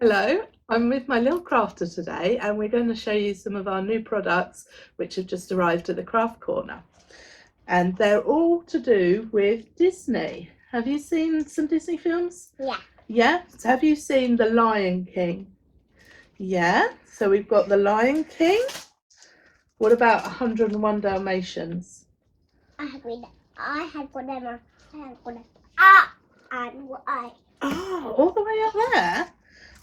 Hello, I'm with my little crafter today and we're going to show you some of our new products which have just arrived at the craft corner. And they're all to do with Disney. Have you seen some Disney films? Yeah. Yeah? So have you seen The Lion King? Yeah? So we've got The Lion King. What about 101 Dalmatians? I had one. I had one. And I Oh, all the way up there?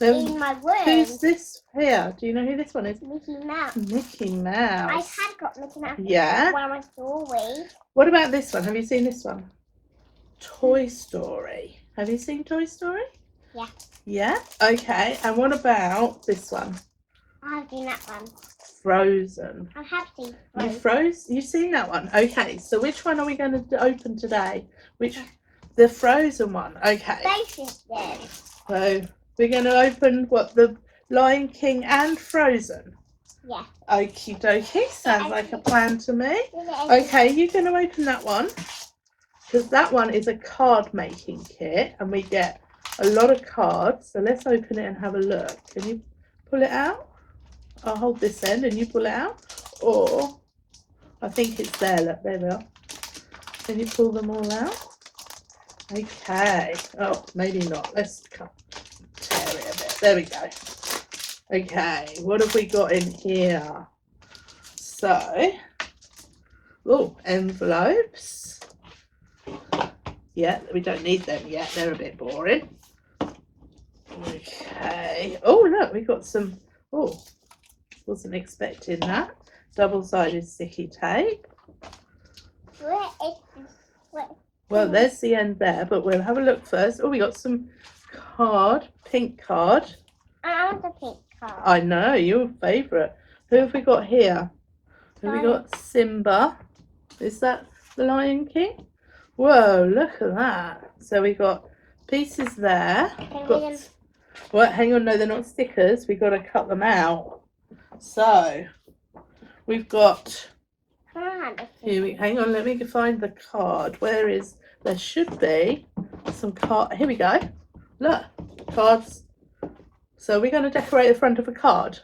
in my room. Who's this here? Do you know who this one is? Mickey Mouse. Mickey I Mouse. had got Mickey Mouse. Yeah? When I was always. What about this one? Have you seen this one? Toy Story. Have you seen Toy Story? Yeah. Yeah? Okay. And what about this one? I've seen that one. Frozen. I have seen You've seen that one? Okay. So which one are we going to open today? The Frozen one. Okay. Faces then. So we're going to open what, the Lion King and Frozen? Yeah. Okie dokie. Sounds like a plan to me. Okay, you're going to open that one because that one is a card making kit and we get a lot of cards. So let's open it and have a look. Can you pull it out? I'll hold this end and you pull it out. Or I think it's there. Look, there we are. Can you pull them all out? Okay. Oh, maybe not. Let's tear it a bit. There we go. Okay, what have we got in here? So, oh, envelopes. Yeah, we don't need them yet. They're a bit boring. Okay. Oh, look, we got some. Oh, wasn't expecting that. Double-sided sticky tape. Well, there's the end there, but we'll have a look first. Oh, we got some card, pink card. I want the pink card. I know, your favourite. Who have we got here? Have we got Simba? Is that the Lion King? Whoa, look at that. So we got pieces there. What? Hang on, no, they're not stickers. We've got to cut them out. So we've got. Hang on, let me find the card. There should be some card. Here we go. Look, cards. So we're going to decorate the front of a card.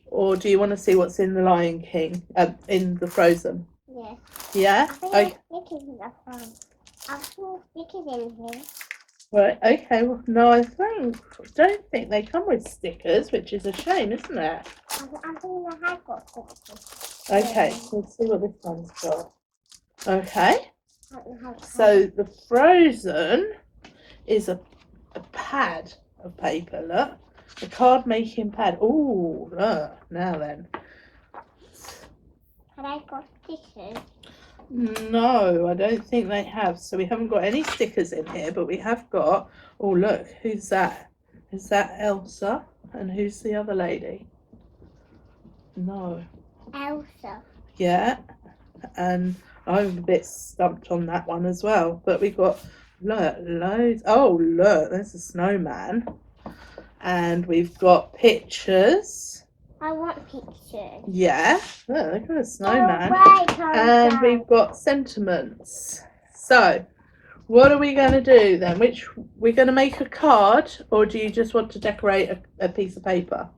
Or do you want to see what's in the Lion King, in the Frozen? Yeah. Yeah? I think Mickey's in the front. I think Mickey's in here. Right, okay. Well, no, I don't think they come with stickers, which is a shame, isn't it? I think they have got stickers. Okay, let's see what this one's got. Okay. So the Frozen is a pad of paper, look. A card making pad. Oh, look. Now then. Have I got stickers? No, I don't think they have. So we haven't got any stickers in here, but we have got. Oh, look. Who's that? Is that Elsa? And who's the other lady? No. Elsa. Yeah. And I'm a bit stumped on that one as well. But we've got, look, loads. Oh, look. There's a snowman. And we've got pictures. I want pictures. Yeah, look at a snowman. And we've got sentiments. So, what are we going to do then? We're going to make a card, or do you just want to decorate a piece of paper?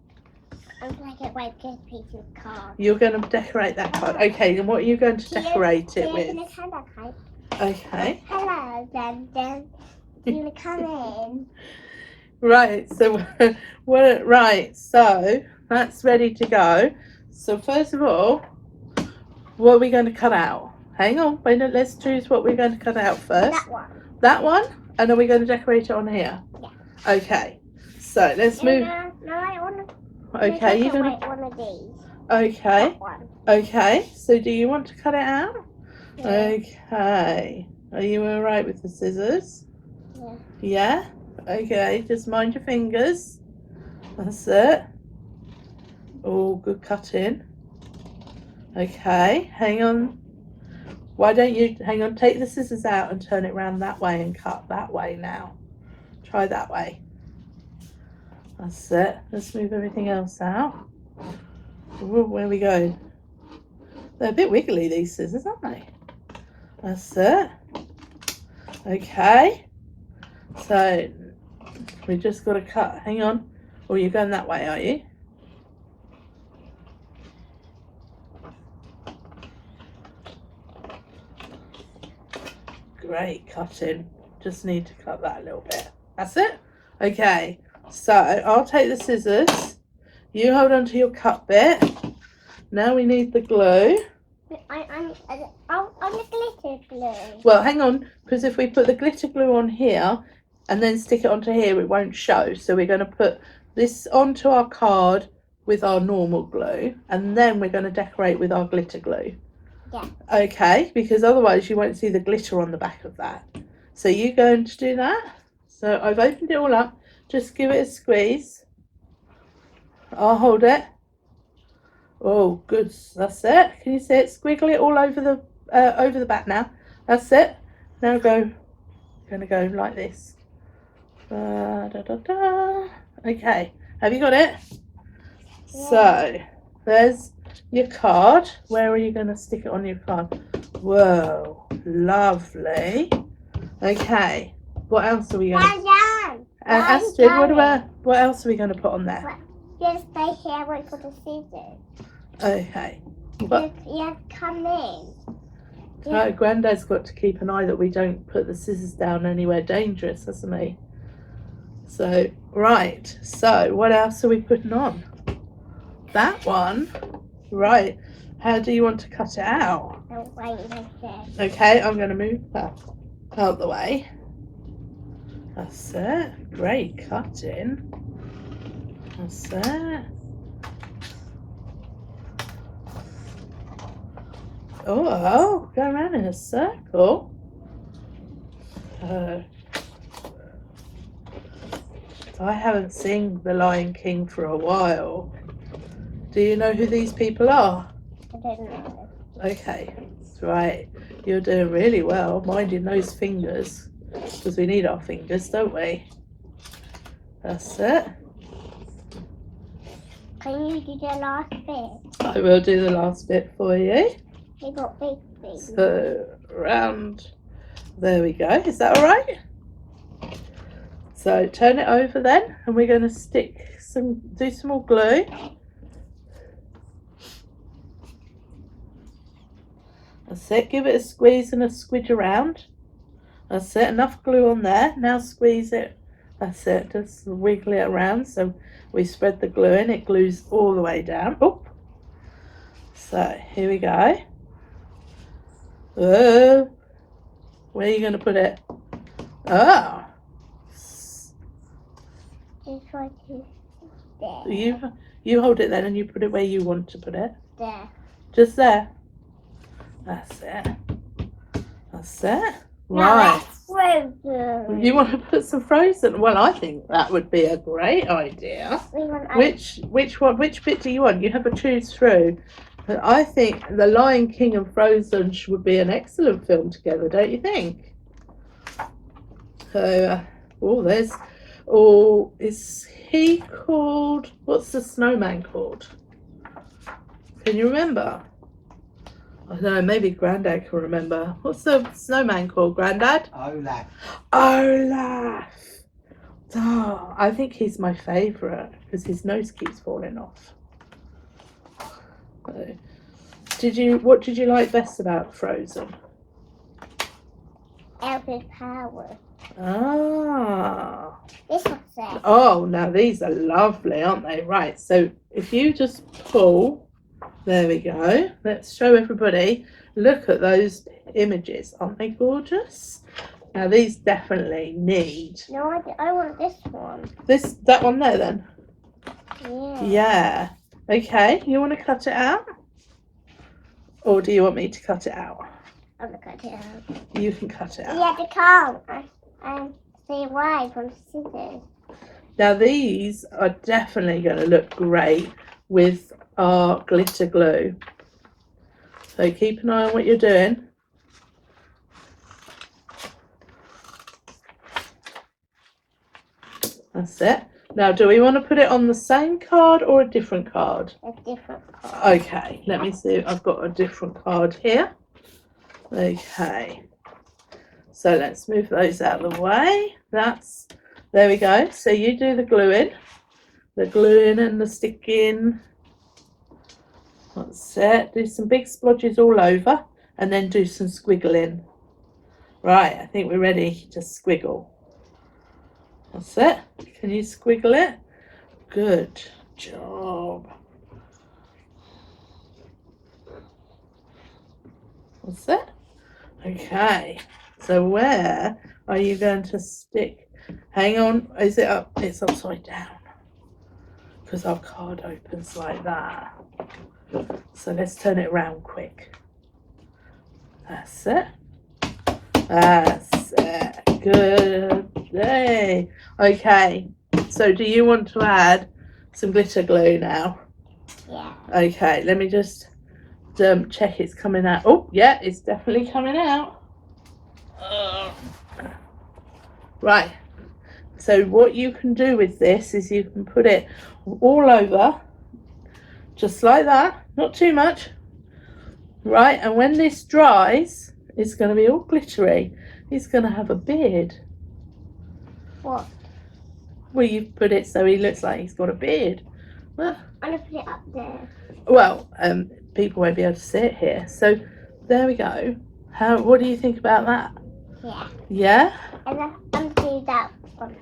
I'm going to decorate a piece of card. You're going to decorate that card. Okay, then what are you going to decorate it with? Okay. Hello, then. You want to come in? Right, so so that's ready to go. So first of all, what are we going to cut out? Hang on, wait, let's choose what we're going to cut out first. That one. That one? And are we going to decorate it on here? Yeah. Okay, so let's move. No, I want to. Okay, you're going to. One of these. Okay. That one. Okay, so do you want to cut it out? Yeah. Okay. Are you alright with the scissors? Yeah. Yeah? Okay, just mind your fingers. That's it. Oh, good cutting. Okay, hang on. Why don't you, hang on, take the scissors out and turn it round that way and cut that way now. Try that way. That's it. Let's move everything else out. Ooh, where we go? They're a bit wiggly, these scissors, aren't they? That's it. Okay. So We just got to cut. Hang on. Oh, you're going that way, are you? Great cutting. Just need to cut that a little bit. That's it. Okay. So I'll take the scissors. You hold on to your cut bit. Now we need the glue. I'm the glitter glue. Well, hang on, because if we put the glitter glue on here and then stick it onto here, it won't show. So we're going to put this onto our card with our normal glue, and then we're going to decorate with our glitter glue. Yeah. Okay, because otherwise you won't see the glitter on the back of that. So you're going to do that. So I've opened it all up. Just give it a squeeze. I'll hold it. Oh, good. That's it. Can you see it? Squiggle it all over the back now. That's it. Now go. Gonna go like this. Da, da, da. Okay. Have you got it? Yeah. So there's your card. Where are you going to stick it on your card? Whoa, lovely. Okay. What else are we going to? And Astrid, what else are we going to put on there? Just stay here, wait for the scissors. Okay. You have to come in. Yeah. Granddad's got to keep an eye that we don't put the scissors down anywhere dangerous, hasn't he? So, right. So, what else are we putting on? That one. Right. How do you want to cut it out? Okay, I'm going to move that out the way. That's it. Great cutting. That's it. Oh, go around in a circle. I haven't seen The Lion King for a while. Do you know who these people are? I don't know. Okay, right. You're doing really well, minding those fingers. Because we need our fingers, don't we? That's it. Can you do the last bit? I will do the last bit for you. You got big feet. So, round. There we go. Is that all right? So, turn it over then, and we're going to do some more glue. That's it. Give it a squeeze and a squidge around. That's it. Enough glue on there. Now squeeze it. That's it. Just wiggle it around. So we spread the glue in. It glues all the way down. Oop. So here we go. Whoa. Where are you going to put it? Oh. Just right there. You hold it then and you put it where you want to put it. There. Just there. That's it. That's it. Now Right. that's frozen. You want to put some frozen? Well, I think that would be a great idea. Which bit do you want? You have to choose through. But I think The Lion King and Frozen would be an excellent film together, don't you think? So, is he called? What's the snowman called? Can you remember? I don't know, maybe Grandad can remember. What's the snowman called, Grandad? Olaf. Olaf! Oh, I think he's my favourite because his nose keeps falling off. So, what did you like best about Frozen? Elvis power. Ah. This one's there. Oh, now these are lovely, aren't they? Right, so if you just pull. There we go. Let's show everybody. Look at those images. Aren't they gorgeous? Now these definitely need. No, I want this one. That one there then? Yeah. Yeah. Okay. You want to cut it out? Or do you want me to cut it out? I'm going to cut it out. You can cut it out. You have to come and see why from scissors. Now these are definitely going to look great with our glitter glue. So keep an eye on what you're doing. That's it. Now, do we want to put it on the same card or a different card? A different card. Okay, let me see. I've got a different card here. Okay. So let's move those out of the way. That's There we go. So you do the gluing and the sticking. That's it. Do some big splodges all over and then do some squiggling. Right, I think we're ready to squiggle. That's it. Can you squiggle it? Good job. That's it. Okay. So where are you going to stick? Hang on. Is it up? It's upside down. Because our card opens like that. So let's turn it around quick. That's it. That's it. Good day. Okay. So do you want to add some glitter glue now? Yeah. Okay. Let me just check it's coming out. Oh, yeah, it's definitely coming out. Right. So what you can do with this is you can put it all over, just like that, not too much. Right, and when this dries, it's going to be all glittery. He's going to have a beard. What? Well, you've put it so he looks like he's got a beard. Well, I'm gonna put it up there. well, people won't be able to see it here. So there we go. What do you think about that? Yeah. Yeah? And I'm do that one.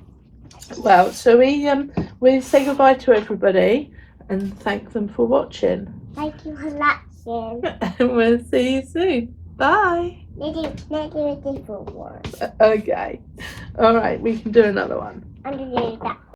Well, so we say goodbye to everybody and thank them for watching. Thank you for watching. And we'll see you soon. Bye. Let's do a different one. Okay. All right, we can do another one. I'm gonna do that